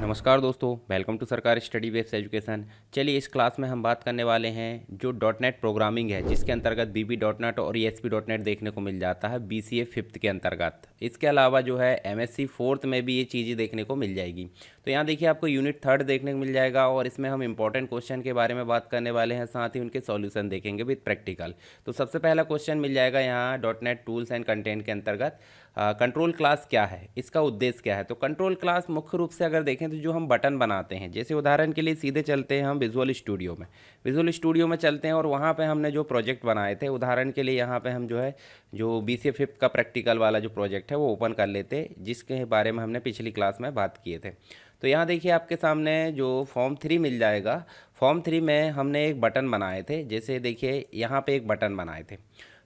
नमस्कार दोस्तों, welcome to सरकारी स्टडी बेस्ड एजुकेशन। चलिए इस क्लास में हम बात करने वाले हैं जो डॉट नेट प्रोग्रामिंग है, जिसके अंतर्गत बीबी डॉट नेट और ईएसपी डॉट नेट देखने को मिल जाता है बीसीए फिफ्थ के अंतर्गत। इसके अलावा जो है एमएससी फोर्थ में भी ये चीज़ें देखने को मिल जाएगी। तो यहाँ देखिए आपको यूनिट थर्ड देखने को मिल जाएगा और इसमें हम इंपॉर्टेंट क्वेश्चन के बारे में बात करने वाले हैं, साथ ही उनके सॉल्यूशन देखेंगे विद प्रैक्टिकल। तो सबसे पहला क्वेश्चन मिल जाएगा यहाँ dot net tools and content के अंतर्गत कंट्रोल क्लास क्या है, इसका उद्देश्य क्या है। तो कंट्रोल क्लास मुख्य रूप से अगर देखें तो जो हम बटन बनाते हैं, जैसे उदाहरण के लिए सीधे चलते हैं हम विजुअल स्टूडियो में चलते हैं और वहाँ पे हमने जो प्रोजेक्ट बनाए थे, उदाहरण के लिए यहाँ पे हम जो है जो बीसीए फिफ्थ का प्रैक्टिकल वाला जो प्रोजेक्ट है वो ओपन कर लेते हैं, जिसके बारे में हमने पिछली क्लास में बात किए थे। तो यहाँ देखिए आपके सामने जो फॉर्म 3 मिल जाएगा। फॉर्म 3 में हमने एक बटन बनाए थे, जैसे देखिए यहाँ पे एक बटन बनाए थे।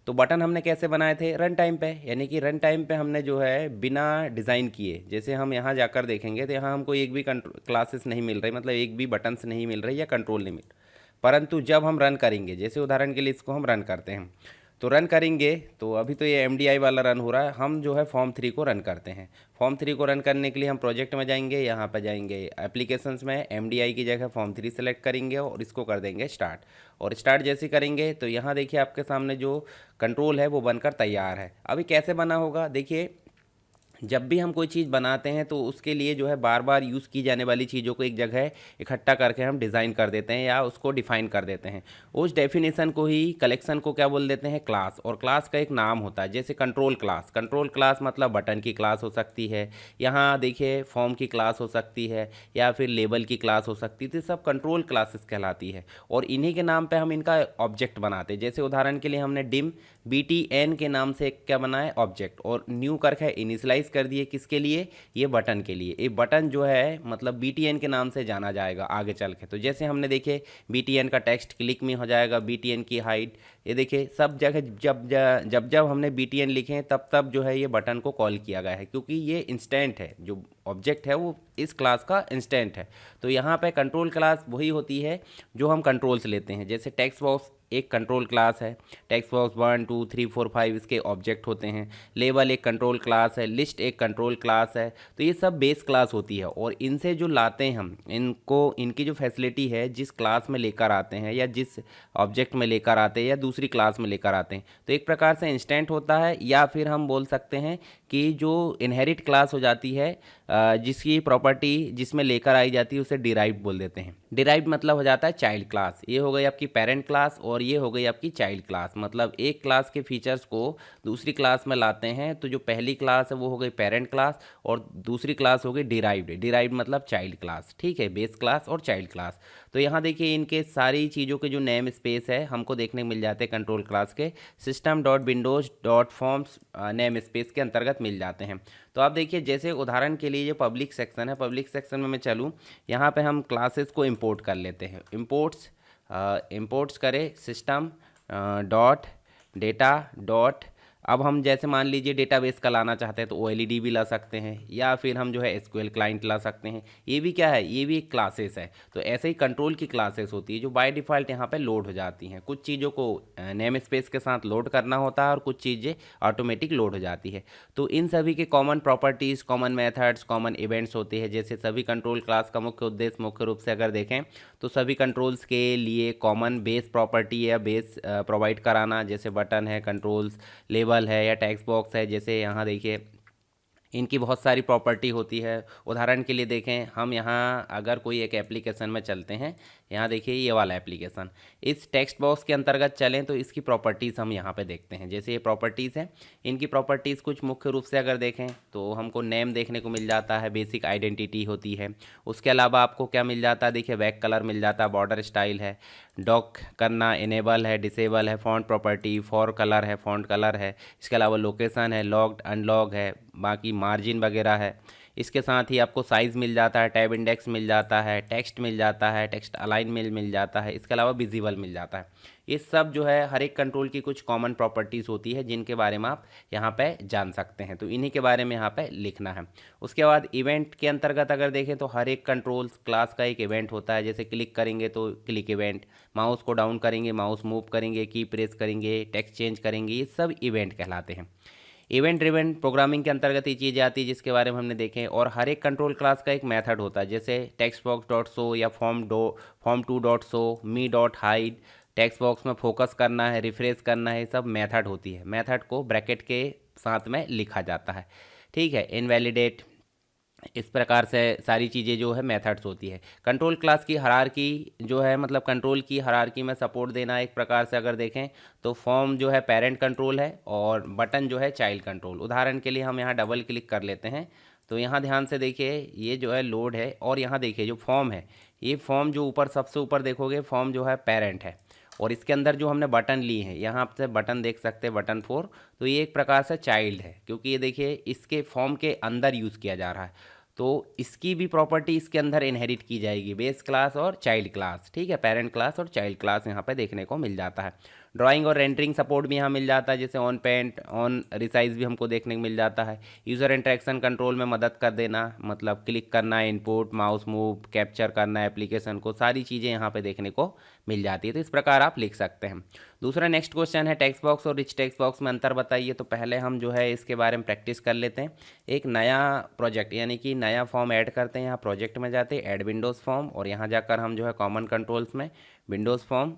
तो बटन हमने कैसे बनाए थे, रन टाइम पे, यानी कि रन टाइम पे हमने जो है बिना डिज़ाइन किए, जैसे हम यहाँ जाकर देखेंगे तो यहाँ हमको एक भी क्लासेस नहीं मिल रही, मतलब एक भी बटन्स नहीं मिल रही या कंट्रोल नहीं मिल, परंतु जब हम रन करेंगे, जैसे उदाहरण के लिए इसको हम रन करते हैं, तो रन करेंगे तो अभी तो ये एमडीआई वाला रन हो रहा है, हम जो है फॉर्म 3 को रन करते हैं। फॉर्म 3 को रन करने के लिए हम प्रोजेक्ट में जाएंगे, यहाँ पर जाएंगे एप्लीकेशंस में, एमडीआई की जगह फॉर्म 3 सेलेक्ट करेंगे और इसको कर देंगे स्टार्ट। और स्टार्ट जैसे करेंगे तो यहाँ देखिए आपके सामने जो कंट्रोल है वो बनकर तैयार है। अभी कैसे बना होगा, देखिए जब भी हम कोई चीज़ बनाते हैं तो उसके लिए जो है बार बार यूज़ की जाने वाली चीज़ों को एक जगह इकट्ठा करके हम डिज़ाइन कर देते हैं या उसको डिफ़ाइन कर देते हैं। उस डेफिनेशन को ही, कलेक्शन को क्या बोल देते हैं, क्लास। और क्लास का एक नाम होता है, जैसे कंट्रोल क्लास मतलब बटन की क्लास हो सकती है, यहाँ देखिए फॉर्म की क्लास हो सकती है या फिर लेबल की क्लास हो सकती है। तो सब कंट्रोल क्लासेस कहलाती है और इन्हीं के नाम पर हम इनका ऑब्जेक्ट बनाते हैं। जैसे उदाहरण के लिए हमने डिम BTN के नाम से क्या बना है, ऑब्जेक्ट, और न्यू करके इनिशलाइज कर दिए, किसके लिए, ये बटन के लिए। ये बटन जो है मतलब BTN के नाम से जाना जाएगा आगे चल के। तो जैसे हमने देखे BTN का टेक्स्ट क्लिक में हो जाएगा, BTN की हाइट, ये देखिए सब जगह जब जब हमने BTN लिखे तब तब जो है ये बटन को कॉल किया गया है, क्योंकि ये इंस्टेंट है, जो ऑब्जेक्ट है वो इस क्लास का इंस्टेंट है। तो यहाँ पे कंट्रोल क्लास वही होती है जो हम कंट्रोल्स लेते हैं। जैसे टेक्स्ट बॉक्स एक कंट्रोल क्लास है, टेक्स्ट बॉक्स 1 2 3 4 5 इसके ऑब्जेक्ट होते हैं। लेबल एक कंट्रोल क्लास है, लिस्ट एक कंट्रोल क्लास है। तो ये सब बेस क्लास होती है और इनसे जो लाते हैं हम, इनको इनकी जो फैसिलिटी है, जिस क्लास में लेकर आते हैं या जिस ऑब्जेक्ट में लेकर आते हैं या दूसरी क्लास में लेकर आते हैं, तो एक प्रकार से इंस्टेंट होता है, या फिर हम बोल सकते हैं कि जो इनहेरिट क्लास हो जाती है, जिसकी प्रॉपर्टी जिसमें लेकर आई जाती है, उसे डिराइव्ड बोल देते हैं। डिराइव्ड मतलब हो जाता है चाइल्ड क्लास। ये हो गई आपकी पेरेंट क्लास और ये हो गई आपकी चाइल्ड क्लास। मतलब एक क्लास के फीचर्स को दूसरी क्लास में लाते हैं, तो जो पहली क्लास है वो हो गई पेरेंट क्लास और दूसरी क्लास हो गई डिराइव्ड मतलब चाइल्ड क्लास। ठीक है, बेस क्लास और चाइल्ड क्लास। तो यहाँ देखिए इनके सारी चीज़ों के जो नेम स्पेस है हमको देखने को मिल जाते हैं कंट्रोल क्लास के system.windows.forms नेम स्पेस के अंतर्गत मिल जाते हैं। तो आप देखिए जैसे उदाहरण के लिए ये पब्लिक सेक्शन है, पब्लिक सेक्शन में मैं चलूँ, यहाँ पे हम क्लासेस को इंपोर्ट कर लेते हैं। इंपोर्ट्स करें सिस्टम डॉट डेटा डॉट, अब हम जैसे मान लीजिए डेटाबेस का लाना चाहते हैं तो OLED भी ला सकते हैं, या फिर हम जो है SQL क्लाइंट ला सकते हैं। ये भी क्या है, ये भी एक क्लासेस है। तो ऐसे ही कंट्रोल की क्लासेस होती है जो बाय डिफ़ॉल्ट यहाँ पे लोड हो जाती हैं। कुछ चीज़ों को नेम स्पेस के साथ लोड करना होता है और कुछ चीज़ें ऑटोमेटिक लोड हो जाती है। तो इन सभी के common properties, common methods, common events होते हैं। जैसे सभी कंट्रोल क्लास का मुख्य उद्देश्य मुख्य रूप से अगर देखें तो सभी कंट्रोल्स के लिए कॉमन बेस प्रॉपर्टी या बेस प्रोवाइड कराना, जैसे बटन है, कंट्रोल्स, लेबल है या टेक्स्ट बॉक्स है। जैसे यहाँ देखिए इनकी बहुत सारी प्रॉपर्टी होती है। उदाहरण के लिए देखें, हम यहाँ अगर कोई एक एप्लीकेशन में चलते हैं, यहाँ देखिए ये वाला एप्लीकेशन, इस टेक्स्ट बॉक्स के अंतर्गत चलें तो इसकी प्रॉपर्टीज़ हम यहाँ पे देखते हैं। जैसे ये प्रॉपर्टीज़ हैं, इनकी प्रॉपर्टीज़ कुछ मुख्य रूप से अगर देखें तो हमको नेम देखने को मिल जाता है, बेसिक आइडेंटिटी होती है। उसके अलावा आपको क्या मिल जाता है, देखिए बैक कलर मिल जाता है, बॉर्डर स्टाइल है, डॉक करना इनेबल है, डिसेबल है, फॉन्ट प्रॉपर्टी, फॉर कलर है, फॉन्ट कलर है। इसके अलावा लोकेशन है, लॉग्ड अनलॉग है, बाकी मार्जिन वगैरह है। इसके साथ ही आपको साइज़ मिल जाता है, टैब इंडेक्स मिल जाता है, टेक्स्ट मिल जाता है, टेक्स्ट अलाइन मिल जाता है। इसके अलावा विजिबल मिल जाता है। ये सब जो है हर एक कंट्रोल की कुछ कॉमन प्रॉपर्टीज़ होती है जिनके बारे में आप यहाँ पे जान सकते हैं। तो इन्हीं के बारे में यहाँ पे लिखना है। उसके बाद इवेंट के अंतर्गत अगर देखें तो हर एक कंट्रोल क्लास का एक इवेंट होता है। जैसे क्लिक करेंगे तो क्लिक इवेंट, माउस को डाउन करेंगे, माउस मूव करेंगे, की प्रेस करेंगे, टेक्स्ट चेंज करेंगे, ये सब इवेंट कहलाते हैं। इवेंट ड्रिवन प्रोग्रामिंग के अंतर्गत ये चीज़ें आती है जिसके बारे में हमने देखे। और हर एक कंट्रोल क्लास का एक मेथड होता है, जैसे टेक्स्ट बॉक्स डॉट शो या form to dot show, me dot hide, text box में फोकस करना है, रिफ्रेश करना है, सब मेथड होती है। मेथड को ब्रैकेट के साथ में लिखा जाता है, ठीक है। इनवैलिडेट, इस प्रकार से सारी चीज़ें जो है मेथड्स होती है। कंट्रोल क्लास की हायरार्की जो है, मतलब कंट्रोल की हायरार्की में सपोर्ट देना एक प्रकार से अगर देखें तो फॉर्म जो है पेरेंट कंट्रोल है और बटन जो है चाइल्ड कंट्रोल। उदाहरण के लिए हम यहाँ डबल क्लिक कर लेते हैं तो यहाँ ध्यान से देखिए ये जो है लोड है, और यहाँ देखिए जो फॉर्म है, ये फॉर्म जो ऊपर सबसे ऊपर देखोगे फॉर्म जो है पेरेंट है, और इसके अंदर जो हमने बटन लिए हैं यहाँ से बटन देख सकते हैं बटन 4, तो ये एक प्रकार से चाइल्ड है, क्योंकि ये देखिए इसके फॉर्म के अंदर यूज़ किया जा रहा है। तो इसकी भी प्रॉपर्टी इसके अंदर इनहेरिट की जाएगी, बेस क्लास और चाइल्ड क्लास, ठीक है। पेरेंट क्लास और चाइल्ड क्लास यहाँ पे देखने को मिल जाता है। ड्राइंग और रेंडरिंग सपोर्ट भी यहाँ मिल जाता है, जैसे ऑन पेंट ऑन रिसाइज भी हमको देखने को मिल जाता है। यूज़र इंटरेक्शन कंट्रोल में मदद कर देना, मतलब क्लिक करना, इनपुट, माउस मूव, कैप्चर करना एप्लीकेशन को, सारी चीज़ें यहाँ पे देखने को मिल जाती है। तो इस प्रकार आप लिख सकते हैं। दूसरा नेक्स्ट क्वेश्चन है टेक्स्ट बॉक्स और रिच टेक्स्ट बॉक्स में अंतर बताइए। तो पहले हम जो है इसके बारे में प्रैक्टिस कर लेते हैं। एक नया प्रोजेक्ट यानी कि नया फॉर्म ऐड करते हैं। यहाँ प्रोजेक्ट में जाते हैं, ऐड विंडोज़ फॉर्म, और यहाँ जाकर हम जो है कॉमन कंट्रोल्स में विंडोज़ फॉर्म,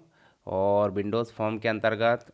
और विंडोज़ फॉर्म के अंतर्गत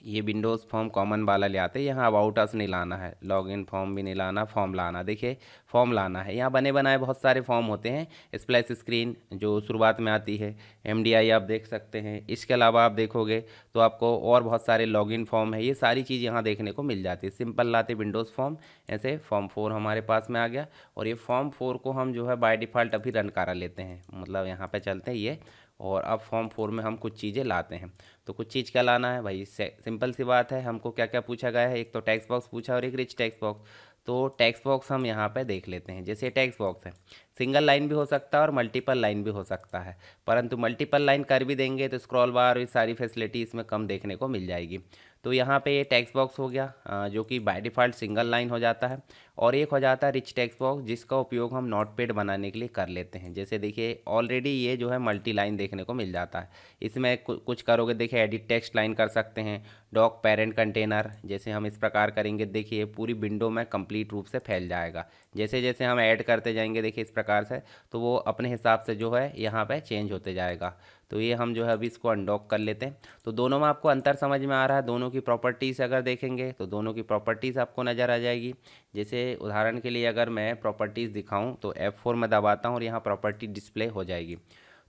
ये विंडोज़ फॉर्म कॉमन वाला ले आते हैं। यहाँ अबाउट अस नहीं लाना है, लॉगिन फॉर्म भी नहीं लाना, फॉर्म लाना, देखिए फॉर्म लाना है। यहाँ बने बनाए बहुत सारे फॉर्म होते हैं। स्प्लैश स्क्रीन जो शुरुआत में आती है, एमडीआई आप देख सकते हैं। इसके अलावा आप देखोगे तो आपको और बहुत सारे लॉगिन फॉर्म है, ये सारी चीज़ यहाँ देखने को मिल जाती है। सिंपल लाते विंडोज़ फॉर्म, ऐसे फॉर्म 4 हमारे पास में आ गया, और ये फॉर्म 4 को हम जो है बाय डिफ़ॉल्ट अभी रन करा लेते हैं, मतलब यहाँ पर चलते हैं ये, और अब फॉर्म 4 में हम कुछ चीज़ें लाते हैं। तो कुछ चीज़ क्या लाना है भाई, सिंपल सी बात है। हमको क्या क्या पूछा गया है, एक तो टेक्स्ट बॉक्स पूछा और एक रिच टेक्स्ट बॉक्स। तो टेक्स्ट बॉक्स हम यहाँ पे देख लेते हैं। जैसे टेक्स्ट बॉक्स है, सिंगल लाइन भी हो सकता है और मल्टीपल लाइन भी हो सकता है, परंतु मल्टीपल लाइन कर भी देंगे तो स्क्रॉल बार और ये सारी फैसिलिटी इसमें कम देखने को मिल जाएगी। तो यहाँ पे ये टेक्स्ट बॉक्स हो गया, जो कि बाय डिफ़ॉल्ट सिंगल लाइन हो जाता है। और एक हो जाता है रिच टेक्स्ट बॉक्स, जिसका उपयोग हम नोटपैड बनाने के लिए कर लेते हैं। जैसे देखिए ऑलरेडी ये जो है मल्टी लाइन देखने को मिल जाता है। इसमें कुछ करोगे, देखिए एडिट टेक्स्ट लाइन कर सकते हैं, डॉक पेरेंट कंटेनर, जैसे हम इस प्रकार करेंगे देखिए पूरी विंडो में कंप्लीट रूप से फैल जाएगा। जैसे जैसे हम ऐड करते जाएंगे देखिए इस प्रकार से, तो वो अपने हिसाब से जो है यहाँ पे चेंज होते जाएगा। तो ये हम जो है अभी इसको अनडॉक कर लेते हैं। तो दोनों में आपको अंतर समझ में आ रहा है। दोनों की प्रॉपर्टीज़ अगर देखेंगे तो दोनों की प्रॉपर्टीज़ आपको नज़र आ जाएगी। जैसे उदाहरण के लिए अगर मैं प्रॉपर्टीज़ दिखाऊं तो F4 में दबाता हूं और यहाँ प्रॉपर्टी डिस्प्ले हो जाएगी।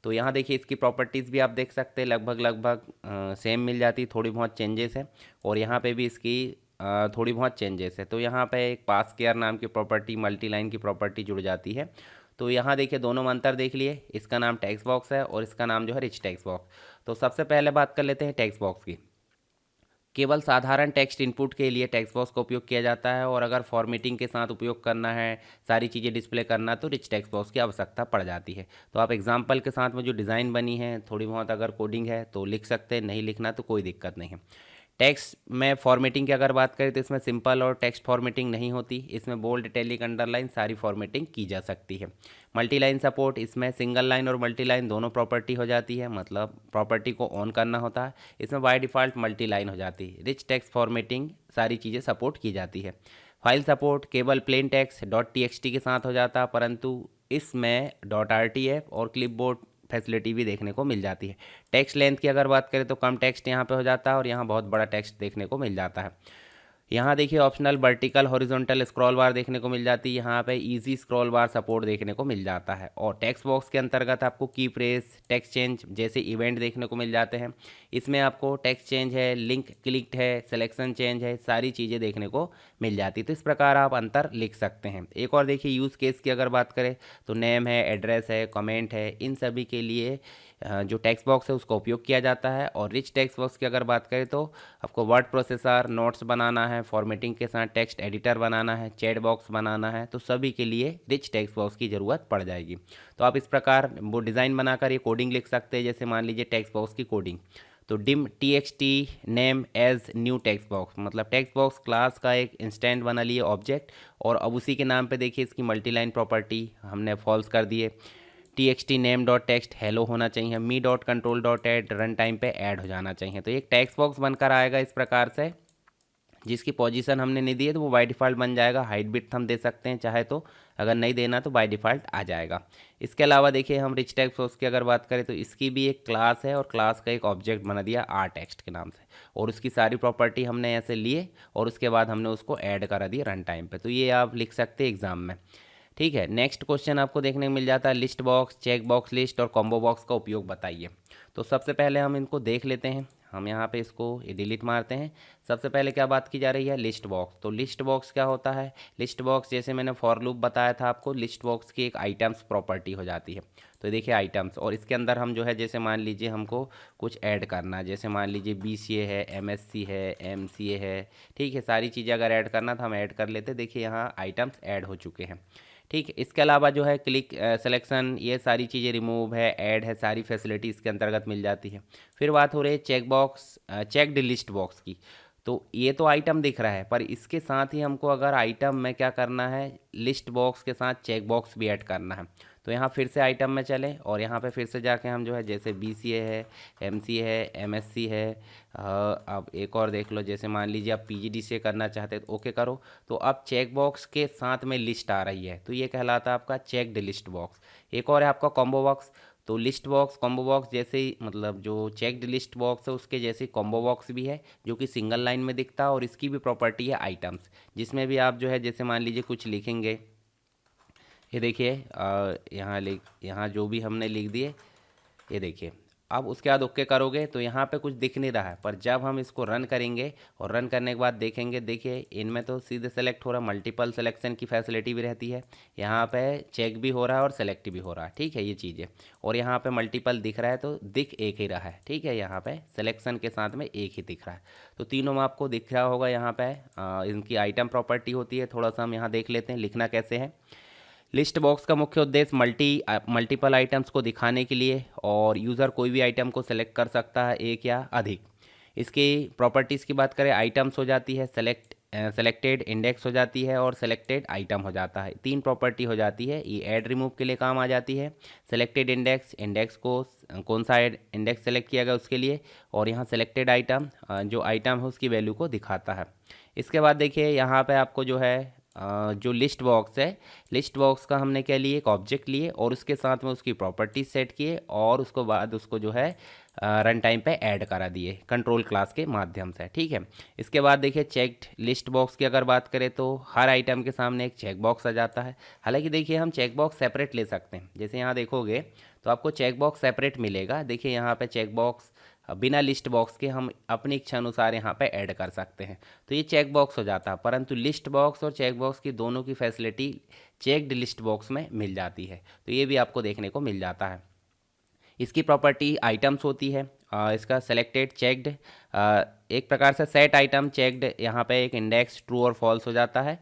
तो यहाँ देखिए इसकी प्रॉपर्टीज़ भी आप देख सकते हैं, लगभग लगभग सेम मिल जाती, थोड़ी बहुत चेंजेस है, और यहाँ पे भी इसकी थोड़ी बहुत चेंजेस है। तो यहाँ पे एक पास केयर नाम की प्रॉपर्टी, मल्टी लाइन की प्रॉपर्टी जुड़ जाती है। तो यहाँ देखिए दोनों में अंतर देख लिए, इसका नाम टेक्स्ट बॉक्स है और इसका नाम जो है रिच टेक्स्ट बॉक्स। तो सबसे पहले बात कर लेते हैं टेक्स्ट बॉक्स की। केवल साधारण टेक्स्ट इनपुट के लिए टेक्स्ट बॉक्स का उपयोग किया जाता है, और अगर फॉर्मेटिंग के साथ उपयोग करना है, सारी चीज़ें डिस्प्ले करना, तो रिच टेक्स्ट बॉक्स की आवश्यकता पड़ जाती है। तो आप एग्जांपल के साथ में जो डिज़ाइन बनी है, थोड़ी बहुत अगर कोडिंग है तो लिख सकते हैं, नहीं लिखना तो कोई दिक्कत नहीं है। टेक्स्ट में फॉर्मेटिंग की अगर बात करें तो इसमें सिंपल और टेक्स्ट फॉर्मेटिंग नहीं होती, इसमें बोल्ड, इटैलिक, अंडरलाइन सारी फॉर्मेटिंग की जा सकती है। मल्टी लाइन सपोर्ट, इसमें सिंगल लाइन और मल्टी लाइन दोनों प्रॉपर्टी हो जाती है, मतलब प्रॉपर्टी को ऑन करना होता है। इसमें बाय डिफ़ॉल्ट मल्टी लाइन हो जाती है। रिच टेक्स्ट फॉर्मेटिंग सारी चीज़ें सपोर्ट की जाती है। फाइल सपोर्ट केवल प्लेन टेक्स्ट .txt के साथ हो जाता है, परंतु इसमें .rtf और क्लिपबोर्ड फैसिलिटी भी देखने को मिल जाती है। टेक्स्ट लेंथ की अगर बात करें तो कम टेक्स्ट यहाँ पे हो जाता है और यहाँ बहुत बड़ा टेक्स्ट देखने को मिल जाता है। यहाँ देखिए ऑप्शनल वर्टिकल हॉरिजॉन्टल स्क्रॉल बार देखने को मिल जाती है। यहाँ पे इजी स्क्रॉल बार सपोर्ट देखने को मिल जाता है। और टेक्स्ट बॉक्स के अंतर्गत आपको की प्रेस, टेक्स्ट चेंज जैसे इवेंट देखने को मिल जाते हैं। इसमें आपको टेक्स्ट चेंज है, लिंक क्लिक्ड है, सिलेक्शन चेंज है, सारी चीज़ें देखने को मिल जाती है। तो इस प्रकार आप अंतर लिख सकते हैं। एक और देखिए यूज़ केस की अगर बात करें तो नेम है, एड्रेस है, कमेंट है, इन सभी के लिए जो टेक्स्ट बॉक्स है उसका उपयोग किया जाता है। और रिच टेक्स्ट बॉक्स की अगर बात करें तो आपको वर्ड प्रोसेसर, नोट्स बनाना है, फॉर्मेटिंग के साथ टेक्स्ट एडिटर बनाना है, चैट बॉक्स बनाना है, तो सभी के लिए रिच टेक्स्ट बॉक्स की ज़रूरत पड़ जाएगी। तो आप इस प्रकार वो डिज़ाइन बनाकर ये कोडिंग लिख सकते हैं। जैसे मान लीजिए टेक्स्ट बॉक्स की कोडिंग, तो dim txt name as new text box, मतलब टेक्स्ट बॉक्स क्लास का एक इंस्टेंट बना लिए ऑब्जेक्ट, और अब उसी के नाम पे देखिए इसकी मल्टीलाइन प्रॉपर्टी हमने फॉल्स कर दिए। txt name dot text hello होना चाहिए, me dot control dot add run time पे ऐड हो जाना चाहिए। तो एक टेक्स्ट बॉक्स बनकर आएगा इस प्रकार से, जिसकी पोजीशन हमने नहीं दी है तो वो बाय डिफ़ॉल्ट बन जाएगा। हाइट विड्थ हम दे सकते हैं चाहे तो, अगर नहीं देना तो बाय डिफ़ॉल्ट आ जाएगा। इसके अलावा देखिए हम रिच टेक्स्ट बॉक्स की अगर बात करें तो इसकी भी एक क्लास है और क्लास का एक ऑब्जेक्ट बना दिया आर टेक्स्ट के नाम से, और उसकी सारी प्रॉपर्टी हमने ऐसे लिए और उसके बाद हमने उसको ऐड करा दिया रन टाइम पे। तो ये आप लिख सकते हैं एग्जाम में। ठीक है, नेक्स्ट क्वेश्चन आपको देखने को मिल जाता है list box, check box list और कॉम्बो बॉक्स का उपयोग बताइए। तो सबसे पहले हम इनको देख लेते हैं। हम यहाँ पे इसको डिलीट मारते हैं। सबसे पहले क्या बात की जा रही है, लिस्ट बॉक्स। तो लिस्ट बॉक्स क्या होता है, लिस्ट बॉक्स जैसे मैंने फॉर लूप बताया था आपको, लिस्ट बॉक्स की एक आइटम्स प्रॉपर्टी हो जाती है। तो देखिए आइटम्स, और इसके अंदर हम जो है जैसे मान लीजिए हमको कुछ ऐड करना है, जैसे मान लीजिए BCA है, MSc है, MCA है, ठीक है, सारी चीज़ें अगर ऐड करना था हम ऐड कर लेते। देखिए यहाँ आइटम्स ऐड हो चुके हैं। ठीक है, इसके अलावा जो है क्लिक सिलेक्शन, ये सारी चीज़ें, रिमूव है, ऐड है, सारी फैसिलिटी इसके अंतर्गत मिल जाती है। फिर बात हो रही है check box, checked list box की। तो ये तो आइटम दिख रहा है, पर इसके साथ ही हमको अगर आइटम में क्या करना है, लिस्ट बॉक्स के साथ चेक बॉक्स भी ऐड करना है। तो यहाँ फिर से आइटम में चलें और यहाँ पे फिर से जाके हम जो है जैसे BCA है, MCA है, MSc है, अब एक और देख लो, जैसे मान लीजिए आप PGDCA करना चाहते हैं तो ओके करो। तो अब चेक बॉक्स के साथ में लिस्ट आ रही है, तो ये कहलाता है आपका चेकड लिस्ट बॉक्स। एक और है आपका कॉम्बो बॉक्स। तो लिस्ट बॉक्स, कॉम्बो बॉक्स जैसे ही, मतलब जो चेकड लिस्ट बॉक्स है उसके जैसे कॉम्बो बॉक्स भी है जो कि सिंगल लाइन में दिखता है, और इसकी भी प्रॉपर्टी है आइटम्स, जिसमें भी आप जो है जैसे मान लीजिए कुछ लिखेंगे, ये देखिए यहाँ जो भी हमने लिख दिए, ये देखिए। अब उसके बाद ओके करोगे तो यहाँ पे कुछ दिख नहीं रहा है, पर जब हम इसको रन करेंगे और रन करने के बाद देखेंगे, देखिए इनमें तो सीधे सेलेक्ट हो रहा है, मल्टीपल सिलेक्शन की फैसिलिटी भी रहती है। यहाँ पे चेक भी हो रहा है और सेलेक्ट भी हो रहा है, ठीक है, ये चीज़ें। और यहाँ पे मल्टीपल दिख रहा है तो दिख एक ही रहा है, ठीक है, यहाँ पे सिलेक्शन के साथ में एक ही दिख रहा है। तो तीनों में आपको दिख रहा होगा। यहाँ पे इनकी आइटम प्रॉपर्टी होती है, थोड़ा सा हम यहाँ देख लेते हैं लिखना कैसे है। लिस्ट बॉक्स का मुख्य उद्देश्य मल्टीपल आइटम्स को दिखाने के लिए, और यूज़र कोई भी आइटम को सेलेक्ट कर सकता है, एक या अधिक। इसकी प्रॉपर्टीज़ की बात करें, आइटम्स हो जाती है, सेलेक्टेड, इंडेक्स हो जाती है, और सेलेक्टेड आइटम हो जाता है। तीन प्रॉपर्टी हो जाती है, ये ऐड रिमूव के लिए काम आ जाती है। सेलेक्टेड इंडेक्स, इंडेक्स को कौन सा इंडेक्स सेलेक्ट किया गया उसके लिए, और यहाँ सेलेक्टेड आइटम, जो आइटम है उसकी वैल्यू को दिखाता है। इसके बाद देखिए यहाँ पे आपको जो है जो लिस्ट बॉक्स है, लिस्ट बॉक्स का हमने क्या लिए, एक ऑब्जेक्ट लिए और उसके साथ में उसकी प्रॉपर्टीज सेट किए, और उसको बाद उसको जो है रन टाइम पे ऐड करा दिए कंट्रोल क्लास के माध्यम से, ठीक है। इसके बाद देखिए चेक्ड लिस्ट बॉक्स की अगर बात करें तो हर आइटम के सामने एक चेक बॉक्स आ जाता है। हालांकि देखिए हम चेक बॉक्स सेपरेट ले सकते हैं, जैसे यहाँ देखोगे तो आपको चेक बॉक्स सेपरेट मिलेगा। देखिए यहाँ पे चेक बॉक्स बिना लिस्ट बॉक्स के हम अपनी इच्छा अनुसार यहाँ पे ऐड कर सकते हैं, तो ये चेक बॉक्स हो जाता है। परंतु लिस्ट बॉक्स और चेक बॉक्स की दोनों की फैसिलिटी चेक्ड लिस्ट बॉक्स में मिल जाती है, तो ये भी आपको देखने को मिल जाता है। इसकी प्रॉपर्टी आइटम्स होती है। इसका सेलेक्टेड, चेक्ड, एक प्रकार से सेट आइटम चेक्ड, यहाँ पे एक इंडेक्स ट्रू और फॉल्स हो जाता है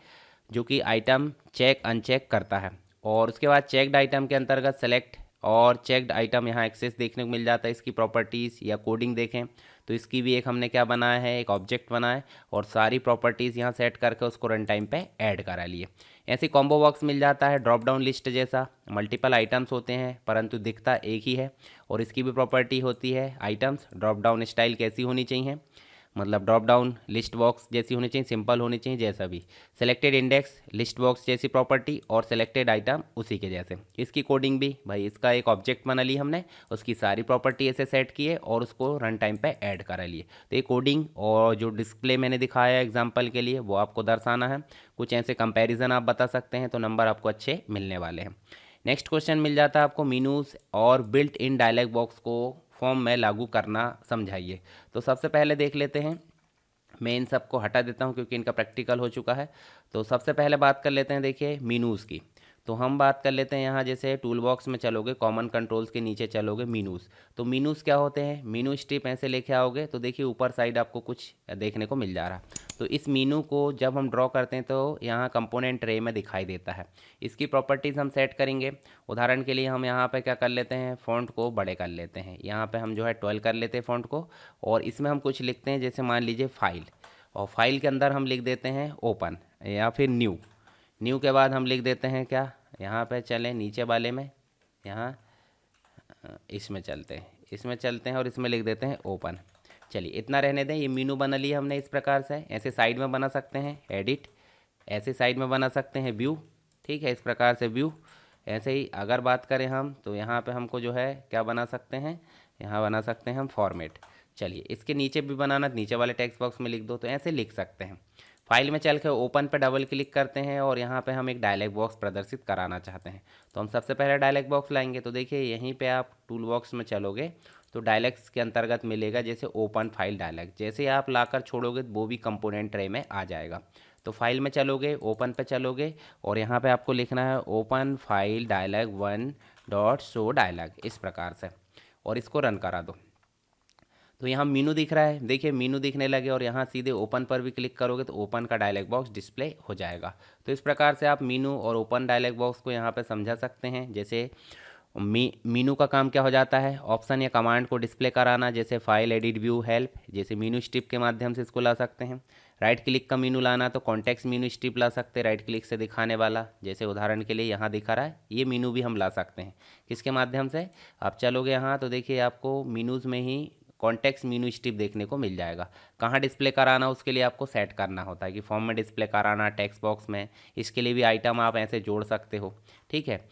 जो कि आइटम चेक अनचेक करता है। और उसके बाद चेक्ड आइटम के अंतर्गत सेलेक्ट और चेक्ड आइटम यहाँ एक्सेस देखने को मिल जाता है। इसकी प्रॉपर्टीज़ या कोडिंग देखें तो इसकी भी एक हमने क्या बनाया है, एक ऑब्जेक्ट बनाया है और सारी प्रॉपर्टीज़ यहाँ सेट करके उसको रन टाइम पे ऐड करा लिए। ऐसे कॉम्बो बॉक्स मिल जाता है ड्रॉप डाउन लिस्ट जैसा, मल्टीपल आइटम्स होते हैं परंतु दिखता एक ही है, और इसकी भी प्रॉपर्टी होती है आइटम्स। ड्रॉप डाउन स्टाइल कैसी होनी चाहिए, मतलब ड्रॉप डाउन लिस्ट बॉक्स जैसी होनी चाहिए, सिंपल होनी चाहिए, जैसा भी। सेलेक्टेड इंडेक्स लिस्ट बॉक्स जैसी प्रॉपर्टी और सेलेक्टेड आइटम उसी के जैसे। इसकी कोडिंग भी भाई, इसका एक ऑब्जेक्ट बना ली हमने, उसकी सारी प्रॉपर्टी ऐसे सेट किए और उसको रन टाइम पे ऐड करा लिए। तो ये कोडिंग और जो डिस्प्ले मैंने दिखाया एग्जाम्पल के लिए वो आपको दर्शाना है। कुछ ऐसे कंपेरिजन आप बता सकते हैं तो नंबर आपको अच्छे मिलने वाले हैं। नेक्स्ट क्वेश्चन मिल जाता है आपको, मीनूज और बिल्ट इन डायलॉग बॉक्स को फॉर्म में लागू करना समझाइए। तो सबसे पहले देख लेते हैं, मैं इन सबको हटा देता हूं क्योंकि इनका प्रैक्टिकल हो चुका है। तो सबसे पहले बात कर लेते हैं, देखिए मीनूज़ की। तो हम बात कर लेते हैं यहाँ, जैसे टूल बॉक्स में चलोगे, कॉमन कंट्रोल्स के नीचे चलोगे, मीनूज़। तो मीनूज़ क्या होते हैं, मीनू स्ट्रिप ऐसे लेके आओगे तो देखिए ऊपर साइड आपको कुछ देखने को मिल जा रहा। तो इस मीनू को जब हम ड्रॉ करते हैं तो यहाँ कंपोनेंट रे में दिखाई देता है। इसकी प्रॉपर्टीज़ हम सेट करेंगे। उदाहरण के लिए हम यहाँ पे क्या कर लेते हैं, फ़ॉन्ट को बड़े कर लेते हैं। यहाँ पे हम जो है 12 कर लेते हैं फ़ॉन्ट को, और इसमें हम कुछ लिखते हैं, जैसे मान लीजिए फाइल, और फाइल के अंदर हम लिख देते हैं ओपन या फिर न्यू। न्यू के बाद हम लिख देते हैं क्या, यहाँ पे चलें नीचे वाले में, यहाँ इसमें चलते हैं, इसमें चलते हैं और इसमें लिख देते हैं ओपन। चलिए इतना रहने दें। ये मीनू बना लिया हमने इस प्रकार से। ऐसे साइड में बना सकते हैं एडिट, ऐसे साइड में बना सकते हैं व्यू, ठीक है, इस प्रकार से व्यू। ऐसे ही अगर बात करें हम तो यहाँ पे हमको जो है क्या बना सकते हैं, यहाँ बना सकते हैं हम फॉर्मेट। चलिए इसके नीचे भी बनाना, नीचे वाले टेक्स्ट बॉक्स में लिख दो, तो ऐसे लिख सकते हैं। फाइल में चल के ओपन पे डबल क्लिक करते हैं और यहाँ पे हम एक डायलॉग बॉक्स प्रदर्शित कराना चाहते हैं। तो हम सबसे पहले डायलॉग बॉक्स लाएंगे। तो देखिए यहीं पे आप टूल बॉक्स में चलोगे तो डायलॉग्स के अंतर्गत मिलेगा जैसे ओपन फाइल डायलॉग। जैसे ही आप लाकर छोड़ोगे तो वो भी कंपोनेंट ट्रे में आ जाएगा। तो फाइल में चलोगे, ओपन पे चलोगे और यहाँ पे आपको लिखना है open file dialog 1 dot show dialog, इस प्रकार से, और इसको रन करा दो। तो यहाँ मीनू दिख रहा है, देखिए मीनू दिखने लगे और यहाँ सीधे ओपन पर भी क्लिक करोगे तो ओपन का डायलॉग बॉक्स डिस्प्ले हो जाएगा। तो इस प्रकार से आप मीनू और ओपन डायलॉग बॉक्स को यहाँ पे समझा सकते हैं। जैसे मीनू का काम क्या हो जाता है, ऑप्शन या कमांड को डिस्प्ले कराना, जैसे फाइल एडिट व्यू हेल्प, जैसे मीनू स्ट्रिप के माध्यम से इसको ला सकते हैं। राइट क्लिक का मीनू लाना तो कॉन्टेक्स्ट मीनू स्ट्रिप ला सकते हैं, राइट क्लिक से दिखाने वाला, जैसे उदाहरण के लिए यहाँ दिखा रहा है, ये मीनू भी हम ला सकते हैं। किसके माध्यम से, आप चलोगे यहाँ तो देखिए आपको मीनूज़ में ही कॉन्टेक्स्ट मीनू स्ट्रिप देखने को मिल जाएगा। कहाँ डिस्प्ले कराना उसके लिए आपको सेट करना होता है कि फॉर्म में डिस्प्ले कराना, टेक्स्ट बॉक्स में, इसके लिए भी आइटम आप ऐसे जोड़ सकते हो, ठीक है।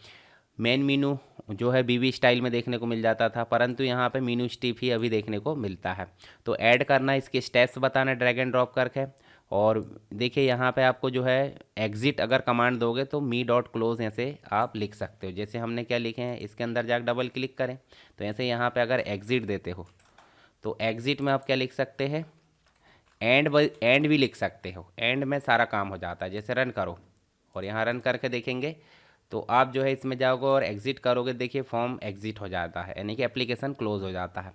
मेन मीनू जो है बीबी स्टाइल में देखने को मिल जाता था, परंतु यहाँ पे मीनू स्ट्रिप ही अभी देखने को मिलता है। तो ऐड करना, इसके स्टेप्स बताना ड्रैग एंड ड्रॉप करके। और देखिए यहाँ पे आपको जो है एग्जिट अगर कमांड दोगे तो मी डॉट क्लोज ऐसे आप लिख सकते हो। जैसे हमने क्या लिखे हैं, इसके अंदर जाकर डबल क्लिक करें तो ऐसे यहाँ पे अगर एग्जिट देते हो तो एग्जिट में आप क्या लिख सकते हैं, एंड भी लिख सकते हो। एंड में सारा काम हो जाता है। जैसे रन करो और यहाँ रन करके देखेंगे तो आप जो है इसमें जाओगे और एग्जिट करोगे, देखिए फॉर्म एग्जिट हो जाता है, यानी कि एप्लीकेशन क्लोज हो जाता है।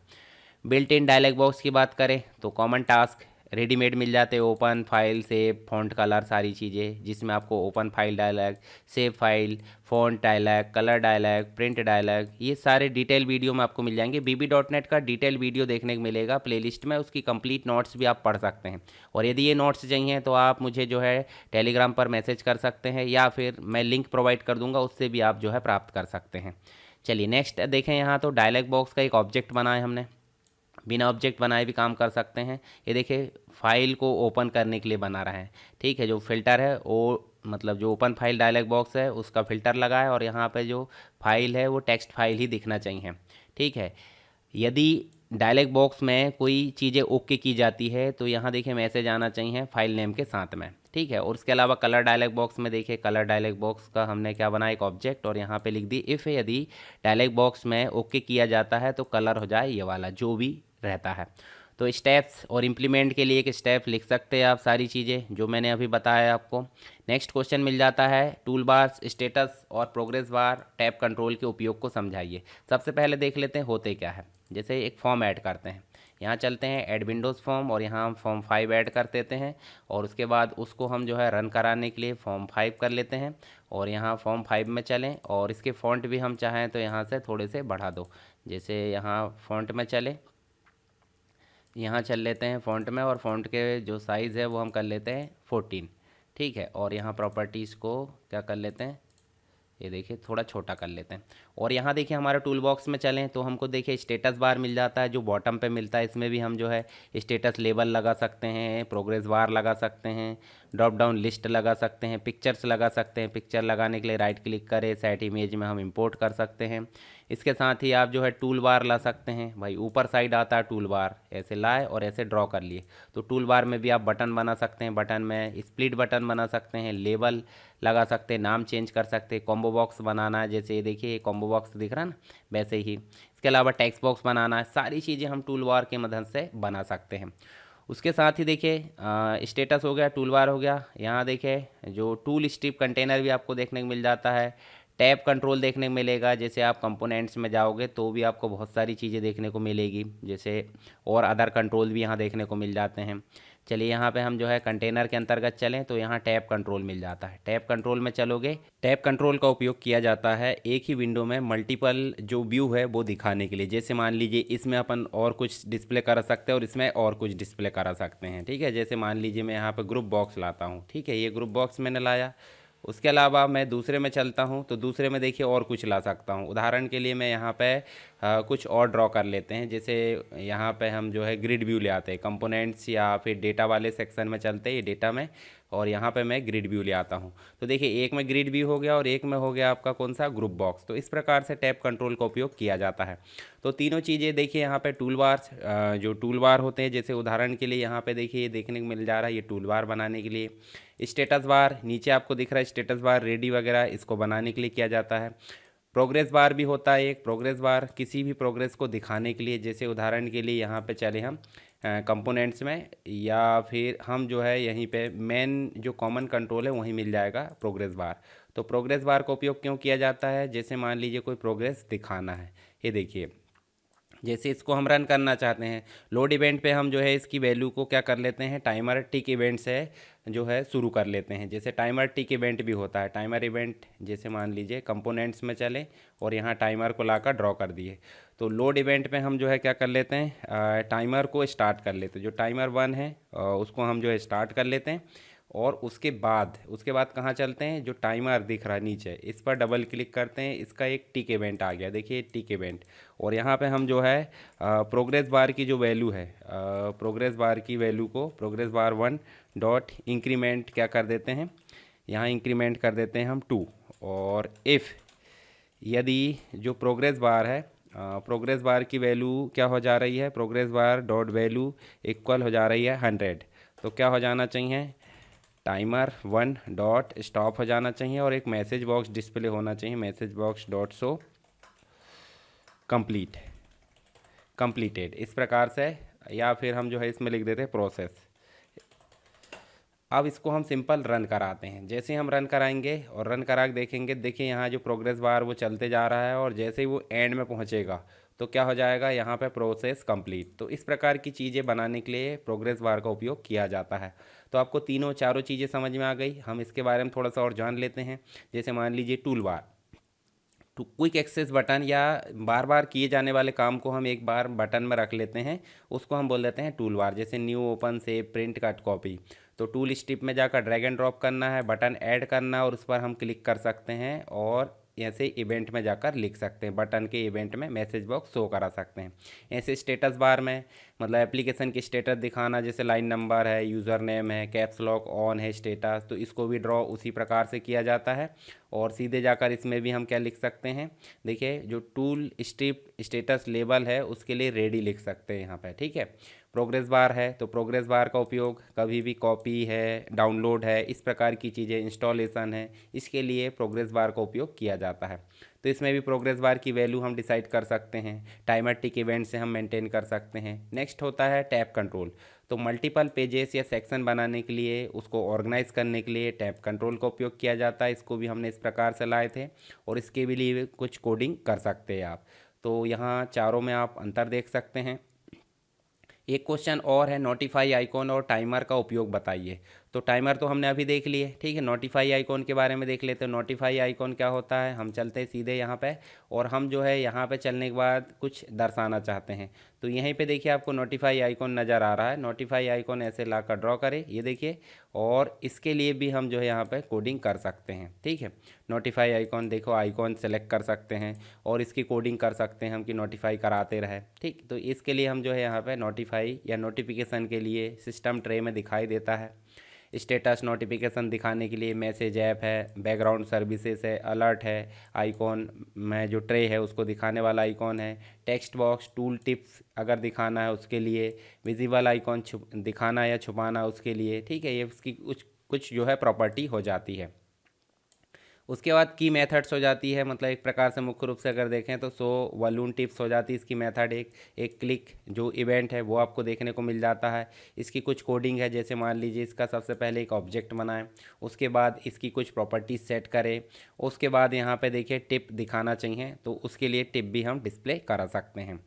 बिल्ट इन डायलॉग बॉक्स की बात करें तो कॉमन टास्क रेडीमेड मिल जाते हैं, open file, save, font colour, सारी चीज़ें, जिसमें आपको open file dialog, save file, font dialog, colour dialog, print dialog, ये सारे डिटेल वीडियो में आपको मिल जाएंगे। bb.net का डिटेल वीडियो देखने को मिलेगा प्लेलिस्ट में, उसकी कंप्लीट नोट्स भी आप पढ़ सकते हैं। और यदि ये नोट्स चाहिए तो आप मुझे जो है टेलीग्राम पर मैसेज कर सकते हैं या फिर मैं लिंक प्रोवाइड कर दूंगा, उससे भी आप जो है प्राप्त कर सकते हैं। चलिए नेक्स्ट देखें। यहाँ तो डायलॉग बॉक्स का एक ऑब्जेक्ट बनाया हमने, बिना ऑब्जेक्ट बनाए भी काम कर सकते हैं। ये देखिए फाइल को ओपन करने के लिए बना रहे हैं, ठीक है। जो फिल्टर है वो मतलब जो ओपन फाइल डायलॉग बॉक्स है उसका फिल्टर लगा है और यहाँ पे जो फाइल है वो टेक्स्ट फाइल ही दिखना चाहिए, ठीक है। यदि डायलॉग बॉक्स में कोई चीज़ें ओके की जाती है तो यहाँ देखिए मैसेज आना चाहिए फाइल नेम के साथ में, ठीक है। और उसके अलावा कलर डायलॉग बॉक्स में देखिए कलर डायलॉग बॉक्स का हमने क्या बनाया, एक ऑब्जेक्ट, और यहाँ पे लिख दी इफ़ यदि डायलॉग बॉक्स में ओके किया जाता है तो कलर हो जाए ये वाला जो भी रहता है। तो स्टेप्स और इम्प्लीमेंट के लिए एक स्टेप लिख सकते हैं आप, सारी चीज़ें जो मैंने अभी बताया आपको। नेक्स्ट क्वेश्चन मिल जाता है टूल बार, स्टेटस और प्रोग्रेस बार, टैब कंट्रोल के उपयोग को समझाइए। सबसे पहले देख लेते हैं होते क्या है। जैसे एक फॉर्म ऐड करते हैं, यहाँ चलते हैं ऐड विंडोज़ फॉर्म और यहाँ हम फॉर्म 5 ऐड कर देते हैं और उसके बाद उसको हम जो है रन कराने के लिए फॉर्म 5 कर लेते हैं और यहाँ फॉर्म 5 में चलें और इसके फ़ॉन्ट भी हम चाहें तो यहाँ से थोड़े से बढ़ा दो। जैसे यहाँ फ़ॉन्ट में चले, यहाँ चल लेते हैं फ़ॉन्ट में और फ़ॉन्ट के जो साइज़ है वो हम कर लेते हैं 14, ठीक है। और यहाँ प्रॉपर्टीज़ को क्या कर लेते हैं, ये देखिए थोड़ा छोटा कर लेते हैं। और यहाँ देखिए हमारे टूल बॉक्स में चलें तो हमको देखिए स्टेटस बार मिल जाता है जो बॉटम पे मिलता है। इसमें भी हम जो है स्टेटस लेबल लगा सकते हैं, प्रोग्रेस बार लगा सकते हैं, ड्रॉप डाउन लिस्ट लगा सकते हैं, पिक्चर्स लगा सकते हैं। पिक्चर लगाने के लिए राइट क्लिक करें, सेट इमेज में हम इंपोर्ट कर सकते हैं। इसके साथ ही आप जो है टूल बार ला सकते हैं, भाई ऊपर साइड आता है टूल बार, ऐसे लाए और ऐसे ड्रॉ कर लिए। तो टूल बार में भी आप बटन बना सकते हैं, बटन में स्प्लिट बटन बना सकते हैं, लेबल लगा सकते हैं, नाम चेंज कर सकते हैं, कॉम्बो बॉक्स बनाना है, जैसे ये देखिए ये कॉम्बो बॉक्स दिख रहा है ना, वैसे ही। इसके अलावा टेक्स्ट बॉक्स बनाना है, सारी चीज़ें हम टूल बार के मदद से बना सकते हैं। उसके साथ ही देखिए स्टेटस हो गया, टूल बार हो गया। यहाँ देखिए जो टूल स्ट्रिप कंटेनर भी आपको देखने को मिल जाता है। टैब कंट्रोल देखने को मिलेगा, जैसे आप कंपोनेंट्स में जाओगे तो भी आपको बहुत सारी चीज़ें देखने को मिलेगी, जैसे और अदर कंट्रोल भी यहाँ देखने को मिल जाते हैं। चलिए यहाँ पे हम जो है कंटेनर के अंतर्गत चलें तो यहाँ टैब कंट्रोल मिल जाता है। टैब कंट्रोल में चलोगे, टैब कंट्रोल का उपयोग किया जाता है एक ही विंडो में मल्टीपल जो व्यू है वो दिखाने के लिए। जैसे मान लीजिए इसमें अपन और कुछ डिस्प्ले करा सकते हैं और इसमें और कुछ डिस्प्ले करा सकते हैं, ठीक है। जैसे मान लीजिए मैं यहाँ पर ग्रुप बॉक्स लाता हूँ, ठीक है। ये ग्रुप बॉक्स मैंने लाया उसके अलावा मैं दूसरे में चलता हूँ, तो दूसरे में देखिए और कुछ ला सकता हूँ। उदाहरण के लिए मैं यहाँ पे कुछ और ड्रॉ कर लेते हैं। जैसे यहाँ पे हम जो है ग्रिड व्यू ले आते हैं, कंपोनेंट्स या फिर डेटा वाले सेक्शन में चलते हैं, ये डेटा में, और यहाँ पे मैं ग्रिड व्यू ले आता हूँ। तो देखिए एक में ग्रिड व्यू हो गया और एक में हो गया आपका कौन सा, ग्रुप बॉक्स। तो इस प्रकार से टैब कंट्रोल का उपयोग किया जाता है। तो तीनों चीज़ें देखिए यहाँ पे टूल बार्स, जो टूल बार होते हैं, जैसे उदाहरण के लिए यहाँ पे देखिए ये देखने को मिल जा रहा है, ये टूल बार बनाने के लिए। स्टेटस बार नीचे आपको दिख रहा है, स्टेटस बार रेडी वगैरह इसको बनाने के लिए किया जाता है। प्रोग्रेस बार भी होता है एक, प्रोग्रेस बार किसी भी प्रोग्रेस को दिखाने के लिए, जैसे उदाहरण के लिए यहाँ पे चले हम कंपोनेंट्स में, या फिर हम जो है यहीं पे मेन जो कॉमन कंट्रोल है वहीं मिल जाएगा प्रोग्रेस बार। तो प्रोग्रेस बार का उपयोग क्यों किया जाता है, जैसे मान लीजिए कोई प्रोग्रेस दिखाना है, ये देखिए जैसे इसको हम रन करना चाहते हैं, लोड इवेंट पे हम जो है इसकी वैल्यू को क्या कर लेते हैं, टाइमर टिक इवेंट से जो है शुरू कर लेते हैं। जैसे टाइमर टिक इवेंट भी होता है, टाइमर इवेंट, जैसे मान लीजिए कंपोनेंट्स में चले और यहाँ टाइमर को लाकर ड्रॉ कर दिए, तो लोड इवेंट पे हम जो है क्या कर लेते हैं, टाइमर को स्टार्ट कर लेते हैं। जो टाइमर 1 है उसको हम जो है स्टार्ट कर लेते हैं, और उसके बाद कहाँ चलते हैं, जो टाइमर दिख रहा है नीचे इस पर डबल क्लिक करते हैं, इसका एक टिक इवेंट आ गया, देखिए टिक इवेंट। और यहाँ पे हम जो है प्रोग्रेस बार की जो वैल्यू है, प्रोग्रेस बार की वैल्यू को प्रोग्रेस बार 1 डॉट इंक्रीमेंट क्या कर देते हैं, यहाँ इंक्रीमेंट कर देते हैं हम 2। और इफ़ यदि जो प्रोग्रेस बार है, प्रोग्रेस बार की वैल्यू क्या हो जा रही है, progress bar dot value equal हो जा रही है 100, तो क्या हो जाना चाहिए, टाइमर 1 डॉट स्टॉप हो जाना चाहिए, और एक मैसेज बॉक्स डिस्प्ले होना चाहिए, message box dot show completed, इस प्रकार से। या फिर हम जो है इसमें लिख देते हैं प्रोसेस। अब इसको हम सिंपल रन कराते हैं। जैसे हम रन कराएंगे और रन करा के देखेंगे, देखिए यहाँ जो प्रोग्रेस बार वो चलते जा रहा है, और जैसे ही वो एंड में पहुँचेगा तो क्या हो जाएगा, यहाँ पे प्रोसेस कंप्लीट। तो इस प्रकार की चीज़ें बनाने के लिए प्रोग्रेस बार का उपयोग किया जाता है। तो आपको तीनों चारों चीज़ें समझ में आ गई। हम इसके बारे में थोड़ा सा और जान लेते हैं। जैसे मान लीजिए टूल बार, तो क्विक एक्सेस बटन या बार बार किए जाने वाले काम को हम एक बार बटन में रख लेते हैं, उसको हम बोल देते हैं टूल बार। जैसे new, open, save, print, cut, copy. तो टूल स्ट्रिप में जाकर ड्रैग एंड ड्रॉप करना है, बटन ऐड करना और उस पर हम क्लिक कर सकते हैं, और ऐसे इवेंट में जाकर लिख सकते हैं, बटन के इवेंट में मैसेज बॉक्स शो करा सकते हैं। ऐसे स्टेटस बार में मतलब एप्लीकेशन की स्टेटस दिखाना, जैसे लाइन नंबर है, यूज़र नेम है, कैप्स लॉक ऑन है, स्टेटस, तो इसको भी ड्रॉ उसी प्रकार से किया जाता है। और सीधे जाकर इसमें भी हम क्या लिख सकते हैं, देखिए जो टूल स्ट्रिप स्टेटस लेबल है उसके लिए रेडी लिख सकते हैं यहाँ पे, ठीक है। प्रोग्रेस बार है तो प्रोग्रेस बार का उपयोग कभी भी कॉपी है, डाउनलोड है, इस प्रकार की चीज़ें, इंस्टॉलेशन है, इसके लिए प्रोग्रेस बार का उपयोग किया जाता है। तो इसमें भी प्रोग्रेस बार की वैल्यू हम डिसाइड कर सकते हैं, टाइमर टिक इवेंट से हम मेंटेन कर सकते हैं। नेक्स्ट होता है टैब कंट्रोल। तो मल्टीपल पेजेस या सेक्शन बनाने के लिए, उसको ऑर्गेनाइज करने के लिए टैब कंट्रोल का उपयोग किया जाता है। इसको भी हमने इस प्रकार से लाए थे, और इसके भी लिए कुछ कोडिंग कर सकते हैं आप। तो यहाँ चारों में आप अंतर देख सकते हैं। एक क्वेश्चन और है, नोटिफाई आइकॉन और टाइमर का उपयोग बताइए। तो टाइमर तो हमने अभी देख लिए, ठीक है। नोटिफाई आइकॉन के बारे में देख लेते हैं। नोटिफाई आइकॉन क्या होता है, हम चलते हैं सीधे यहाँ पे, और हम जो है यहाँ पे चलने के बाद कुछ दर्शाना चाहते हैं। तो यहीं पे देखिए आपको नोटिफाई आइकॉन नज़र आ रहा है। नोटिफाई आइकॉन ऐसे ला कर ड्रॉ करें, ये देखिए, और इसके लिए भी हम जो है यहाँ पे कोडिंग कर सकते हैं, ठीक है। नोटिफाई आइकॉन देखो, आइकॉन सेलेक्ट कर सकते हैं और इसकी कोडिंग कर सकते हैं हम कि नोटिफाई कराते रहे, ठीक। तो इसके लिए हम जो है यहाँ पे नोटिफाई या नोटिफिकेशन के लिए सिस्टम ट्रे में दिखाई देता है। स्टेटस नोटिफिकेशन दिखाने के लिए मैसेज ऐप है, बैकग्राउंड सर्विसेज है, अलर्ट है, आइकॉन में जो ट्रे है उसको दिखाने वाला आइकॉन है, टेक्स्ट बॉक्स, टूल टिप्स अगर दिखाना है उसके लिए, विजिबल आइकॉन दिखाना या छुपाना उसके लिए, ठीक है। ये उसकी कुछ कुछ जो है प्रॉपर्टी हो जाती है। उसके बाद की मेथड्स हो जाती है, मतलब एक प्रकार से मुख्य रूप से अगर देखें तो वॉल्यूम टिप्स हो जाती है इसकी मेथड। एक क्लिक जो इवेंट है वो आपको देखने को मिल जाता है। इसकी कुछ कोडिंग है, जैसे मान लीजिए इसका सबसे पहले एक ऑब्जेक्ट बनाएं, उसके बाद इसकी कुछ प्रॉपर्टीज सेट करें, उसके बाद यहाँ पे देखिए टिप दिखाना चाहिए तो उसके लिए टिप भी हम डिस्प्ले करा सकते हैं।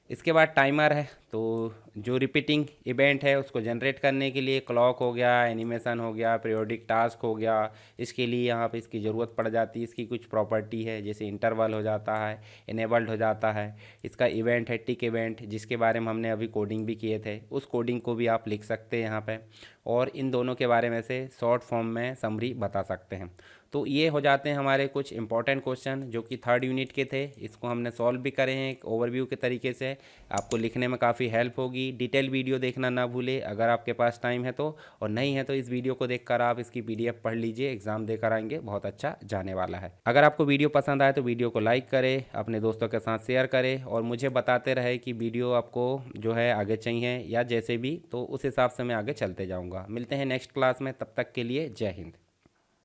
इसके बाद टाइमर है, तो जो रिपीटिंग इवेंट है उसको जनरेट करने के लिए क्लॉक हो गया, एनिमेशन हो गया, पीरियोडिक टास्क हो गया, इसके लिए यहाँ पे इसकी ज़रूरत पड़ जाती है। इसकी कुछ प्रॉपर्टी है, जैसे इंटरवल हो जाता है, इनेबल्ड हो जाता है। इसका इवेंट है टिक इवेंट, जिसके बारे में हमने अभी कोडिंग भी किए थे, उस कोडिंग को भी आप लिख सकते हैं यहाँ पे, और इन दोनों के बारे में से शॉर्ट फॉर्म में समरी बता सकते हैं। तो ये हो जाते हैं हमारे कुछ इंपॉर्टेंट क्वेश्चन जो कि थर्ड यूनिट के थे। इसको हमने सॉल्व भी करे हैं एक ओवरव्यू के तरीके से, आपको लिखने में काफ़ी हेल्प होगी। डिटेल वीडियो देखना ना भूले अगर आपके पास टाइम है तो, और नहीं है तो इस वीडियो को देखकर आप इसकी PDF पढ़ लीजिए, एग्जाम देकर आएंगे, बहुत अच्छा जाने वाला है। अगर आपको वीडियो पसंद आए तो वीडियो को लाइक करें, अपने दोस्तों के साथ शेयर करें, और मुझे बताते रहे कि वीडियो आपको जो है आगे चाहिए या जैसे भी, तो उस हिसाब से मैं आगे चलते जाऊँगा। मिलते हैं नेक्स्ट क्लास में, तब तक के लिए जय हिंद।